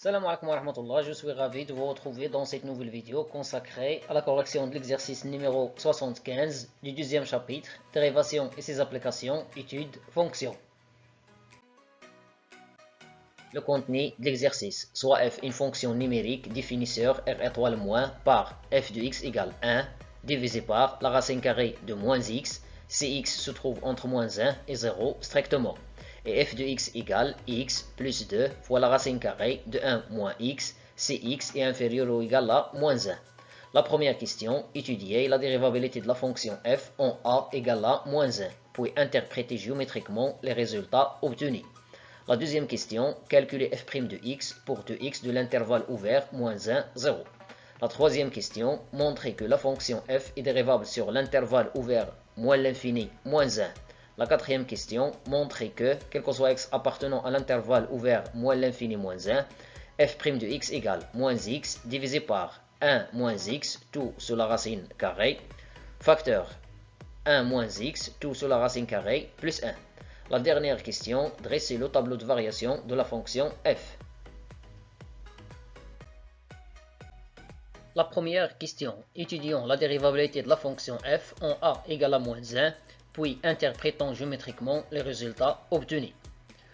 Salam alaikum wa rahmatullah, je suis ravi de vous retrouver dans cette nouvelle vidéo consacrée à la correction de l'exercice numéro 75 du deuxième chapitre, dérivation et ses applications, études, fonctions. Le contenu de l'exercice, soit f une fonction numérique définisseur r étoile moins par f de x égale 1 divisé par la racine carrée de moins x, si x se trouve entre moins 1 et 0 strictement, et f de x égale x plus 2 fois la racine carrée de 1 moins x, si x est inférieur ou égal à moins 1. La première question, étudier la dérivabilité de la fonction f en a égale à moins 1, puis interpréter géométriquement les résultats obtenus. La deuxième question, calculer f' de x pour 2x de l'intervalle ouvert moins 1, 0. La troisième question, montrer que la fonction f est dérivable sur l'intervalle ouvert moins l'infini, moins 1. La quatrième question, montrer que, quel que soit x appartenant à l'intervalle ouvert moins l'infini, moins 1, f' de x égale moins x divisé par 1 moins x, tout sous la racine carrée, facteur 1 moins x, tout sous la racine carrée, plus 1. La dernière question, dresser le tableau de variation de la fonction f. La première question, étudions la dérivabilité de la fonction f en a égale à moins 1, puis interprétons géométriquement les résultats obtenus.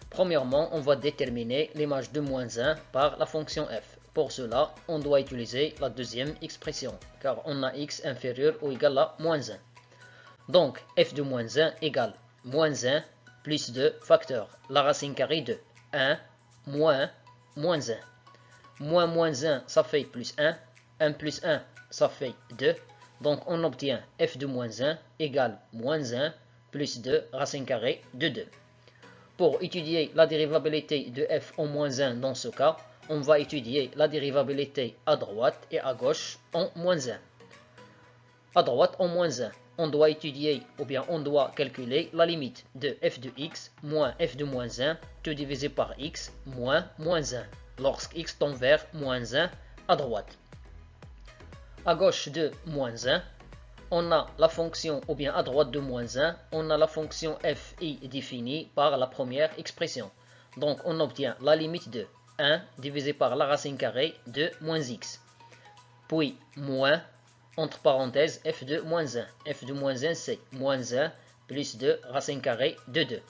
Premièrement, on va déterminer l'image de moins 1 par la fonction f. Pour cela, on doit utiliser la deuxième expression, car on a x inférieur ou égal à moins 1. Donc, f de moins 1 égale moins 1 plus 2 facteur la racine carrée de 1 moins moins 1. Moins 1, ça fait plus 1. 1 plus 1, ça fait 2. Donc on obtient f de moins 1 égale moins 1 plus 2 racine carrée de 2. Pour étudier la dérivabilité de f en moins 1 dans ce cas, on va étudier la dérivabilité à droite et à gauche en moins 1. À droite en moins 1, on doit étudier ou bien on doit calculer la limite de f de x moins f de moins 1 tout divisé par x moins moins 1 lorsque x tend vers moins 1 à droite. À gauche de moins 1, on a la fonction, ou bien à droite de moins 1, on a la fonction fi définie par la première expression. Donc on obtient la limite de 1 divisé par la racine carrée de moins x. Puis moins, entre parenthèses, f de moins 1. f de moins 1 c'est moins 1 plus 2 racine carrée de 2.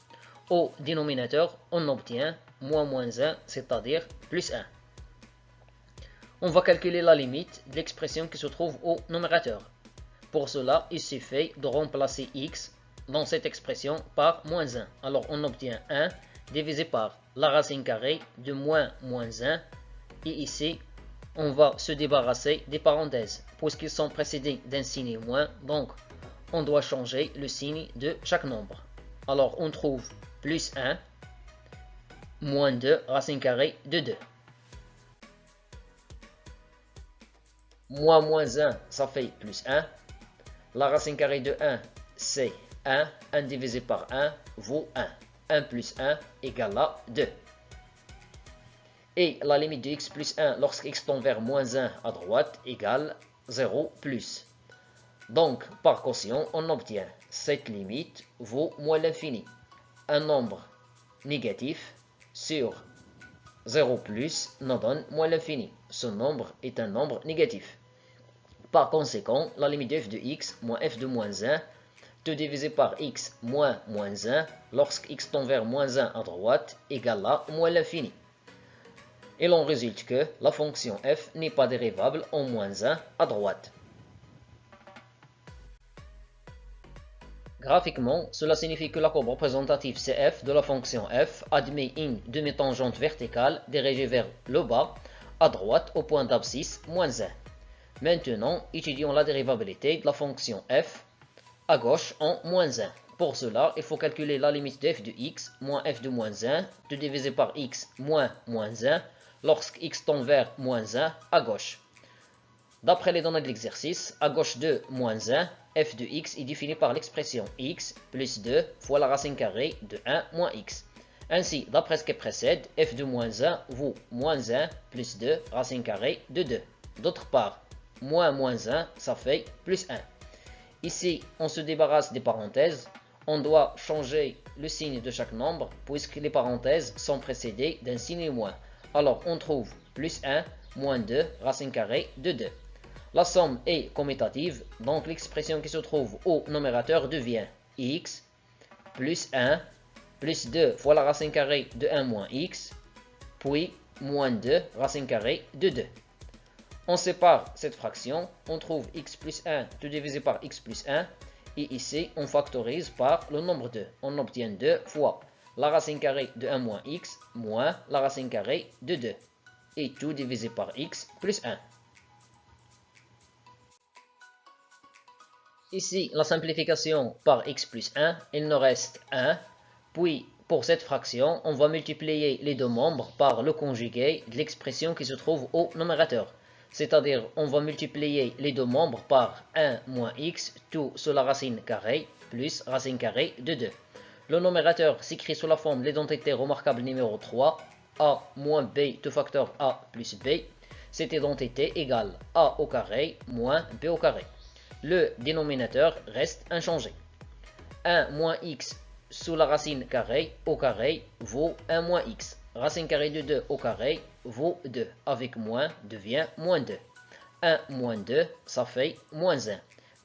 Au dénominateur, on obtient moins 1, c'est-à-dire plus 1. On va calculer la limite de l'expression qui se trouve au numérateur. Pour cela, il suffit de remplacer x dans cette expression par moins 1. Alors on obtient 1 divisé par la racine carrée de moins 1. Et ici, on va se débarrasser des parenthèses, puisqu'ils sont précédés d'un signe moins. Donc, on doit changer le signe de chaque nombre. Alors on trouve plus 1 moins 2 racine carrée de 2. Moins 1, ça fait plus 1. La racine carrée de 1, c'est 1. 1 divisé par 1 vaut 1. 1 plus 1 égale à 2. Et la limite de x plus 1 lorsque x tend vers moins 1 à droite égale 0 plus. Donc, par quotient, on obtient cette limite vaut moins l'infini. Un nombre négatif sur 0 plus nous donne moins l'infini. Ce nombre est un nombre négatif. Par conséquent, la limite de f de x moins f de moins 1, tout divisé par x moins 1, lorsque x tend vers moins 1 à droite, égale à moins l'infini. Et l'on résulte que la fonction f n'est pas dérivable en moins 1 à droite. Graphiquement, cela signifie que la courbe représentative CF de la fonction f admet une demi-tangente verticale dirigée vers le bas, à droite au point d'abscisse moins 1. Maintenant, étudions la dérivabilité de la fonction f à gauche en moins 1. Pour cela, il faut calculer la limite de f de x moins f de moins 1, tout divisé par x moins 1, lorsque x tend vers moins 1 à gauche. D'après les données de l'exercice, à gauche de moins 1, f de x est défini par l'expression x plus 2 fois la racine carrée de 1 moins x. Ainsi, d'après ce qui précède, f de moins 1 vaut moins 1 plus 2 racine carrée de 2. D'autre part, moins 1, ça fait plus 1. Ici, on se débarrasse des parenthèses. On doit changer le signe de chaque nombre, puisque les parenthèses sont précédées d'un signe moins. Alors on trouve plus 1 moins 2 racine carrée de 2. La somme est commutative, donc l'expression qui se trouve au numérateur devient x plus 1 plus 2 fois la racine carrée de 1 moins x, puis moins 2 racine carrée de 2. On sépare cette fraction, on trouve x plus 1 tout divisé par x plus 1, et ici on factorise par le nombre 2. On obtient 2 fois la racine carrée de 1 moins x moins la racine carrée de 2, et tout divisé par x plus 1. Ici, la simplification par x plus 1, il nous reste 1, puis pour cette fraction, on va multiplier les deux membres par le conjugué de l'expression qui se trouve au numérateur. C'est-à-dire, on va multiplier les deux membres par 1 moins x, tout sous la racine carrée, plus racine carrée de 2. Le numérateur s'écrit sous la forme de l'identité remarquable numéro 3, a moins b tout facteur a plus b. Cette identité égale a au carré moins b au carré. Le dénominateur reste inchangé. 1 moins x sous la racine carrée au carré vaut 1 moins x. Racine carrée de 2 au carré vaut 2. Avec moins devient moins 2. 1 moins 2, ça fait moins 1.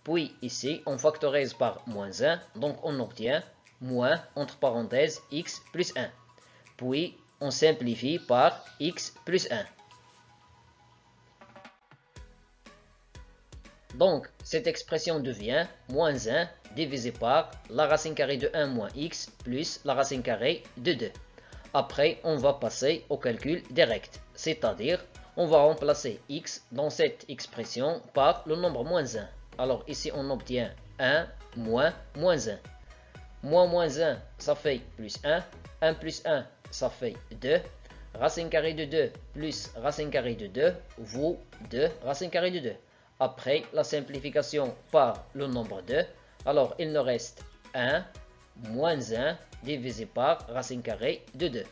Puis ici, on factorise par moins 1, donc on obtient moins, entre parenthèses, x plus 1. Puis, on simplifie par x plus 1. Donc, cette expression devient moins 1 divisé par la racine carrée de 1 moins x plus la racine carrée de 2. Après, on va passer au calcul direct, c'est-à-dire, on va remplacer x dans cette expression par le nombre moins 1. Alors ici, on obtient 1 moins moins 1. Moins 1, ça fait plus 1. 1 plus 1, ça fait 2. Racine carrée de 2 plus racine carrée de 2 vaut 2 racine carrée de 2. Après la simplification par le nombre 2, alors il nous reste 1 moins 1 divisé par racine carrée de 2.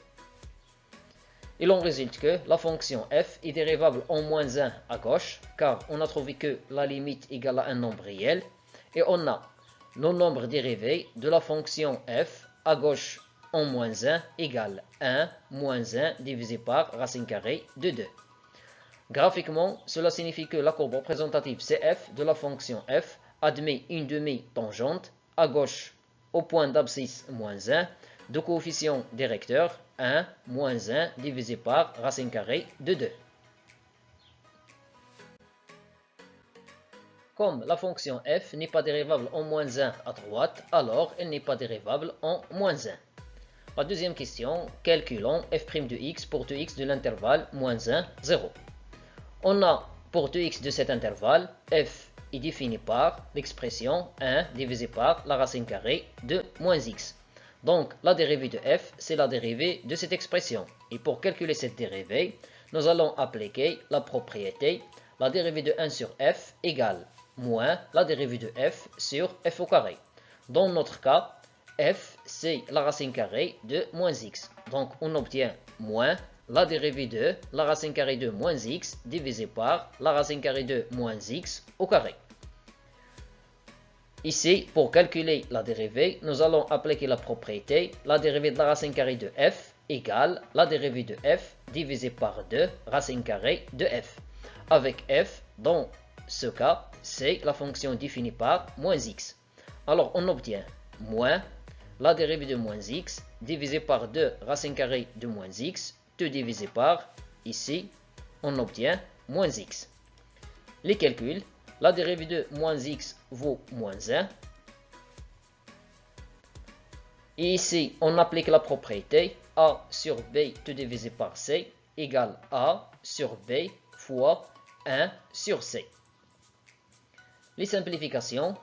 Il en résulte que la fonction f est dérivable en moins 1 à gauche, car on a trouvé que la limite égale à un nombre réel, et on a le nombre dérivé de la fonction f à gauche en moins 1 égale 1 moins 1 divisé par racine carrée de 2. Graphiquement, cela signifie que la courbe représentative CF de la fonction f admet une demi-tangente à gauche au point d'abscisse moins 1 de coefficient directeur 1 moins 1 divisé par racine carrée de 2. Comme la fonction f n'est pas dérivable en moins 1 à droite, alors elle n'est pas dérivable en moins 1. La deuxième question, calculons f' de x pour 2x de l'intervalle moins 1, 0. On a pour 2x de cet intervalle, f est défini par l'expression 1 divisé par la racine carrée de moins x. Donc la dérivée de f, c'est la dérivée de cette expression. Et pour calculer cette dérivée, nous allons appliquer la propriété la dérivée de 1 sur f égale moins la dérivée de f sur f au carré. Dans notre cas, f c'est la racine carrée de moins x. Donc on obtient moins la dérivée de la racine carrée de moins x divisé par la racine carrée de moins x au carré. Ici, pour calculer la dérivée, nous allons appliquer la propriété la dérivée de la racine carrée de f égale la dérivée de f divisé par 2 racine carrée de f. Avec f, dans ce cas, c'est la fonction définie par moins x. Alors on obtient moins la dérivée de moins x divisé par 2 racine carrée de moins x, tout divisé par, ici, on obtient moins x. Les calculs, la dérivée de moins x vaut moins 1. Et ici, on applique la propriété a sur b tout divisé par c égale a sur b fois 1 sur c. Les simplifications,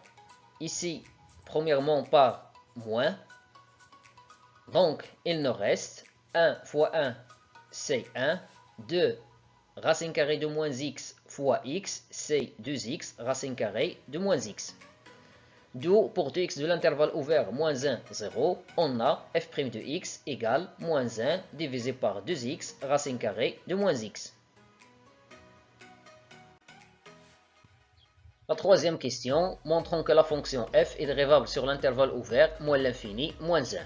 ici, premièrement par moins. Donc, il nous reste 1 fois 1, c'est 1. 2, racine carrée de moins x fois x, c'est 2x, racine carrée de moins x. D'où, pour 2x de l'intervalle ouvert moins 1, 0, on a f' de x égale moins 1 divisé par 2x, racine carrée de moins x. La troisième question, montrons que la fonction f est dérivable sur l'intervalle ouvert moins l'infini, moins 1.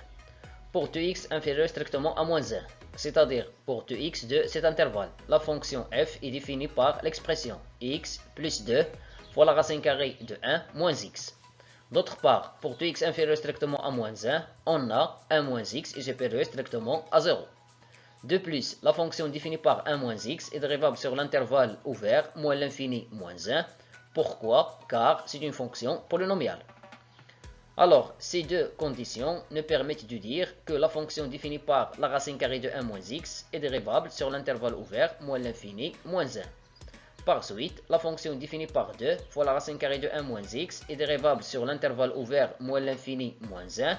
Pour 2x inférieur strictement à moins 1. c'est-à-dire pour 2x de cet intervalle. La fonction f est définie par l'expression x plus 2 fois la racine carrée de 1 moins x. D'autre part, pour 2x inférieur strictement à moins 1, on a 1 moins x est supérieur strictement à 0. De plus, la fonction définie par 1 moins x est dérivable sur l'intervalle ouvert moins l'infini moins 1. Pourquoi? Car c'est une fonction polynomiale. Alors, ces deux conditions nous permettent de dire que la fonction définie par la racine carrée de 1 moins x est dérivable sur l'intervalle ouvert moins l'infini moins 1. Par suite, la fonction définie par 2 fois la racine carrée de 1 moins x est dérivable sur l'intervalle ouvert moins l'infini moins 1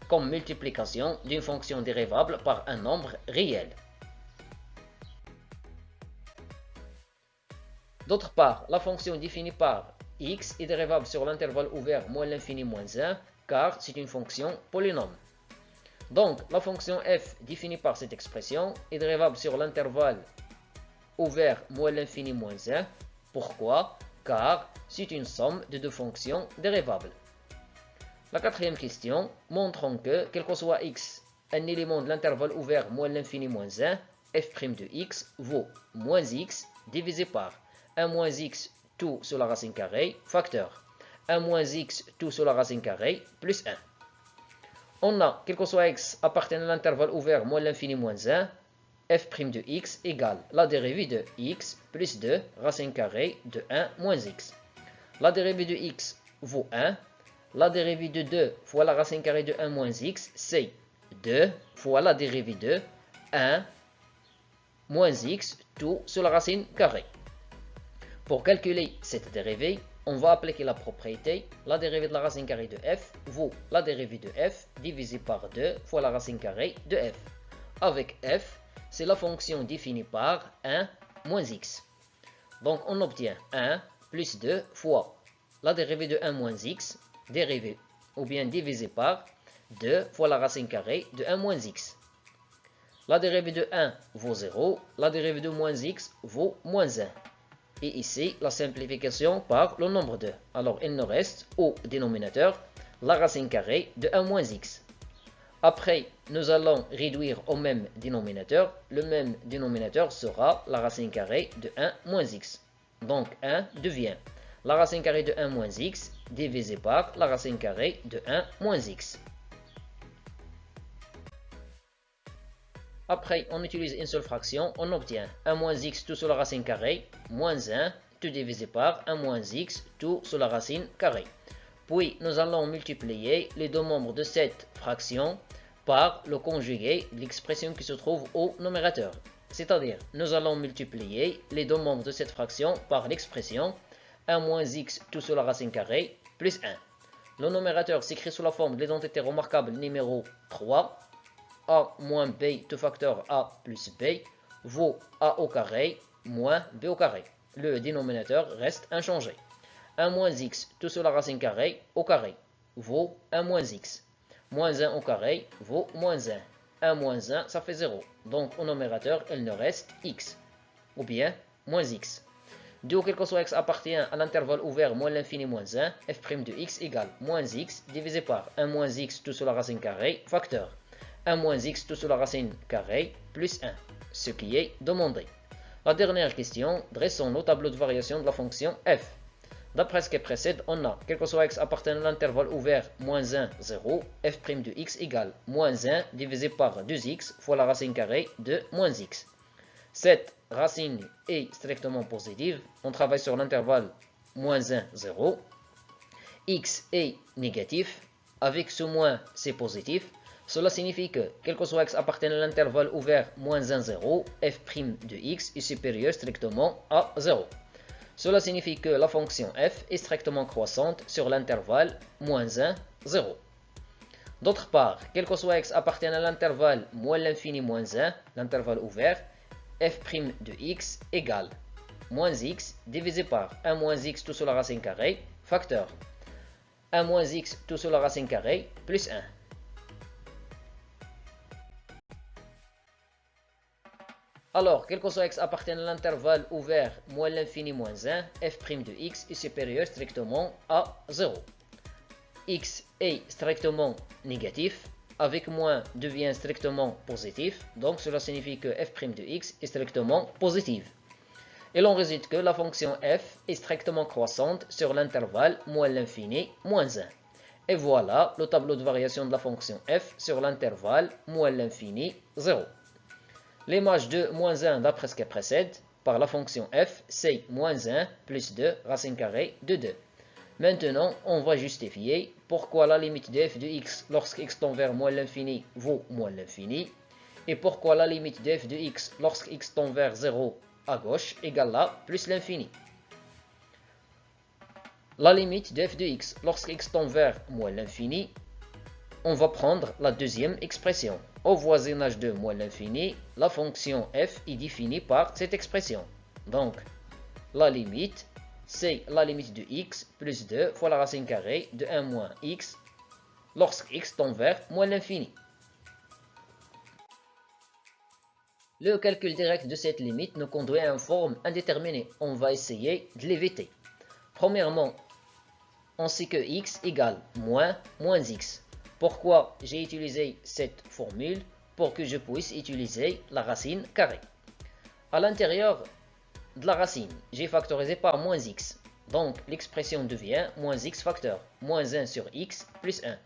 comme multiplication d'une fonction dérivable par un nombre réel. D'autre part, la fonction définie par x est dérivable sur l'intervalle ouvert moins l'infini moins 1 car c'est une fonction polynôme. Donc, la fonction f définie par cette expression est dérivable sur l'intervalle ouvert moins l'infini moins 1. Pourquoi? Car c'est une somme de deux fonctions dérivables. La quatrième question, montrons que, quel que soit x, un élément de l'intervalle ouvert moins l'infini moins 1, f' de x vaut moins x divisé par 1 moins x tout sur la racine carrée, facteur 1 moins x tout sur la racine carrée, plus 1. On a, quel que soit x appartenant à l'intervalle ouvert moins l'infini moins 1, f' de x égale la dérivée de x plus 2 racine carrée de 1 moins x. La dérivée de x vaut 1. La dérivée de 2 fois la racine carrée de 1 moins x, c'est 2 fois la dérivée de 1 moins x tout sur la racine carrée. Pour calculer cette dérivée, on va appliquer la propriété. La dérivée de la racine carrée de f vaut la dérivée de f divisé par 2 fois la racine carrée de f. Avec f, c'est la fonction définie par 1 moins x. Donc on obtient 1 plus 2 fois la dérivée de 1 moins x, dérivé ou bien divisé par 2 fois la racine carrée de 1 moins x. La dérivée de 1 vaut 0, la dérivée de moins x vaut moins 1. Et ici, la simplification par le nombre 2. Alors, il nous reste au dénominateur la racine carrée de 1 moins x. Après, nous allons réduire au même dénominateur. Le même dénominateur sera la racine carrée de 1 moins x. Donc, 1 devient la racine carrée de 1 moins x divisé par la racine carrée de 1 moins x. Après, on utilise une seule fraction, on obtient 1 moins x tout sur la racine carrée, moins 1, tout divisé par 1 moins x tout sur la racine carrée. Puis, nous allons multiplier les deux membres de cette fraction par le conjugué de l'expression qui se trouve au numérateur. C'est-à-dire, nous allons multiplier les deux membres de cette fraction par l'expression 1 moins x tout sur la racine carrée plus 1. Le numérateur s'écrit sous la forme de l'identité remarquable numéro 3. A moins b tout facteur a plus b vaut a au carré moins b au carré. Le dénominateur reste inchangé. 1 moins x tout sur la racine carrée au carré vaut 1 moins x. Moins 1 au carré vaut moins 1. 1 moins 1, ça fait 0. Donc au numérateur, il nous reste x. Ou bien moins x. D'où quel que soit x appartient à l'intervalle ouvert moins l'infini moins 1, f' de x égale moins x divisé par 1 moins x tout sur la racine carrée, facteur 1 moins x tout sur la racine carrée plus 1, ce qui est demandé. La dernière question, dressons le tableau de variation de la fonction f. D'après ce qui précède, on a, quel que soit x appartenant à l'intervalle ouvert moins 1, 0, f' de x égale moins 1 divisé par 2x fois la racine carrée de moins x. Cette racine est strictement positive, on travaille sur l'intervalle moins 1, 0. X est négatif, avec ce moins c'est positif. Cela signifie que, quel que soit x appartenant à l'intervalle ouvert moins 1, 0, f' de x est supérieur strictement à 0. Cela signifie que la fonction f est strictement croissante sur l'intervalle moins 1, 0. D'autre part, quel que soit x appartenant à l'intervalle moins l'infini moins 1, l'intervalle ouvert, f' de x égale moins x divisé par 1 moins x tout sur la racine carrée, facteur 1 moins x tout sur la racine carrée plus 1. Alors, quel que soit x appartenant à l'intervalle ouvert moins l'infini moins 1, f' de x est supérieur strictement à 0. X est strictement négatif, avec moins devient strictement positif, donc cela signifie que f' de x est strictement positive. Il en résulte que la fonction f est strictement croissante sur l'intervalle moins l'infini moins 1. Et voilà le tableau de variation de la fonction f sur l'intervalle moins l'infini 0. L'image de moins 1 d'après ce qui précède, par la fonction f, c'est moins 1 plus 2 racine carrée de 2. Maintenant, on va justifier pourquoi la limite de f de x lorsque x tend vers moins l'infini vaut moins l'infini, et pourquoi la limite de f de x lorsque x tend vers 0 à gauche égale à plus l'infini. La limite de f de x lorsque x tend vers moins l'infini, on va prendre la deuxième expression. Au voisinage de moins l'infini, la fonction f est définie par cette expression. Donc, la limite, c'est la limite de x plus 2 fois la racine carrée de 1 moins x lorsque x tend vers moins l'infini. Le calcul direct de cette limite nous conduit à une forme indéterminée. On va essayer de l'éviter. Premièrement, on sait que x égale moins x. Pourquoi j'ai utilisé cette formule? Pour que je puisse utiliser la racine carrée. À l'intérieur de la racine, j'ai factorisé par moins x. Donc l'expression devient moins x facteur, moins 1 sur x plus 1.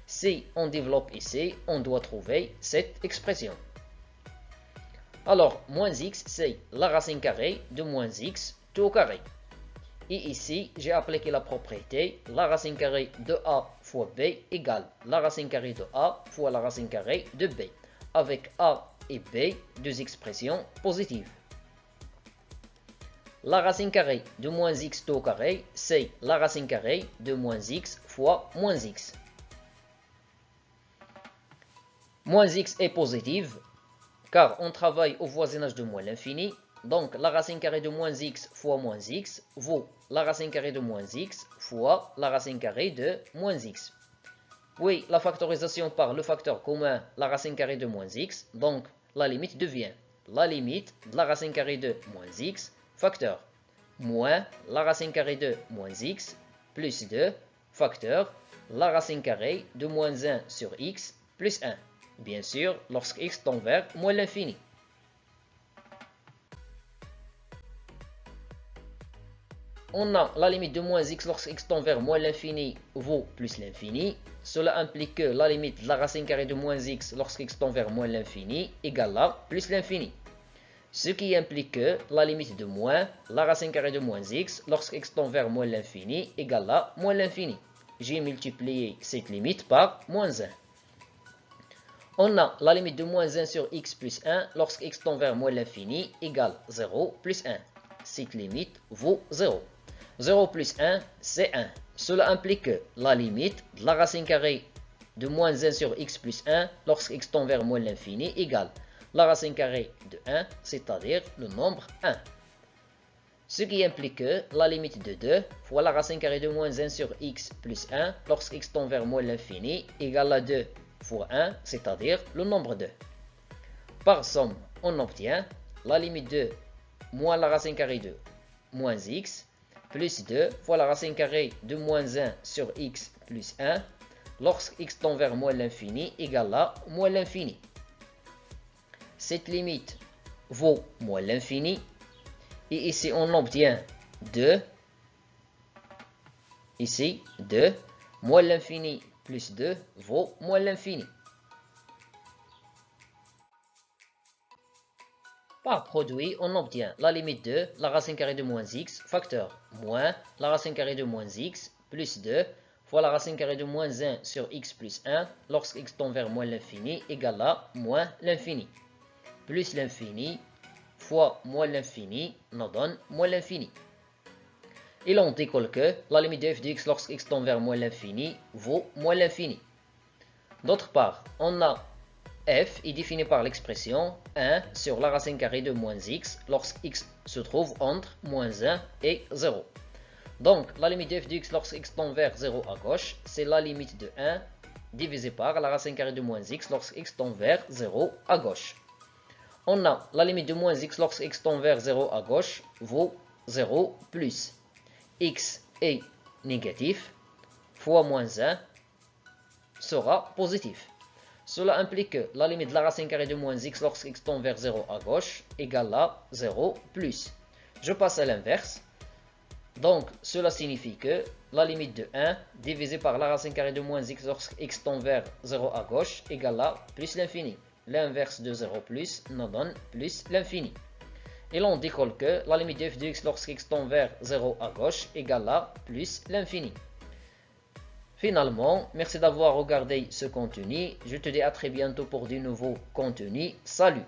Si on développe ici, on doit trouver cette expression. Alors, moins x, c'est la racine carrée de moins x tout au carré. Et ici, j'ai appliqué la propriété, la racine carrée de a fois b égale la racine carrée de a fois la racine carrée de b, avec a et b, deux expressions positives. La racine carrée de moins x tout au carré, c'est la racine carrée de moins x fois moins x. Moins x est positive, car on travaille au voisinage de moins l'infini. Donc, la racine carrée de moins x fois moins x vaut la racine carrée de moins x fois la racine carrée de moins x. Puis, la factorisation par le facteur commun, la racine carrée de moins x. Donc, la limite devient la limite de la racine carrée de moins x, facteur, moins la racine carrée de moins x, plus 2, facteur, la racine carrée de moins 1 sur x, plus 1. Bien sûr, lorsque x tend vers moins l'infini. On a la limite de moins x lorsque x tend vers moins l'infini vaut plus l'infini. Cela implique que la limite de la racine carrée de moins x lorsque x tend vers moins l'infini égale à plus l'infini. Ce qui implique que la limite de moins la racine carrée de moins x lorsque x tend vers moins l'infini égale à moins l'infini. J'ai multiplié cette limite par moins 1. On a la limite de moins 1 sur x plus 1 lorsque x tend vers moins l'infini égale 0 plus 1. Cette limite vaut 0. 0 plus 1, c'est 1. Cela implique que la limite de la racine carrée de moins 1 sur x plus 1 lorsque x tend vers moins l'infini égale la racine carrée de 1, c'est-à-dire le nombre 1. Ce qui implique que la limite de 2 fois la racine carrée de moins 1 sur x plus 1 lorsque x tend vers moins l'infini égale à 2 fois 1, c'est-à-dire le nombre 2. Par somme, on obtient la limite de moins la racine carrée de moins x plus 2 fois la racine carrée de moins 1 sur x plus 1 lorsque x tend vers moins l'infini égale à moins l'infini. Cette limite vaut moins l'infini et ici on obtient 2, ici 2, moins l'infini plus 2 vaut moins l'infini. Par produit, on obtient la limite de la racine carrée de moins x, facteur, moins la racine carrée de moins x, plus 2, fois la racine carrée de moins 1 sur x plus 1, lorsque x tend vers moins l'infini, égale à moins l'infini. Plus l'infini, fois moins l'infini, nous donne moins l'infini. Et l'on décolle que la limite de f de x lorsque x tend vers moins l'infini vaut moins l'infini. D'autre part, on a f est défini par l'expression 1 sur la racine carrée de moins x lorsque x se trouve entre moins 1 et 0. Donc, la limite de f de x lorsque x tend vers 0 à gauche, c'est la limite de 1 divisé par la racine carrée de moins x lorsque x tend vers 0 à gauche. On a la limite de moins x lorsque x tend vers 0 à gauche vaut 0 plus x est négatif fois moins 1 sera positif. Cela implique que la limite de la racine carrée de moins x lorsque x tend vers 0 à gauche égale à 0 plus. Je passe à l'inverse. Donc, cela signifie que la limite de 1 divisé par la racine carrée de moins x lorsque x tend vers 0 à gauche égale à plus l'infini. L'inverse de 0 plus nous donne plus l'infini. Et l'on décolle que la limite de f de x lorsque x tend vers 0 à gauche égale à plus l'infini. Finalement, merci d'avoir regardé ce contenu. Je te dis à très bientôt pour de nouveaux contenus. Salut!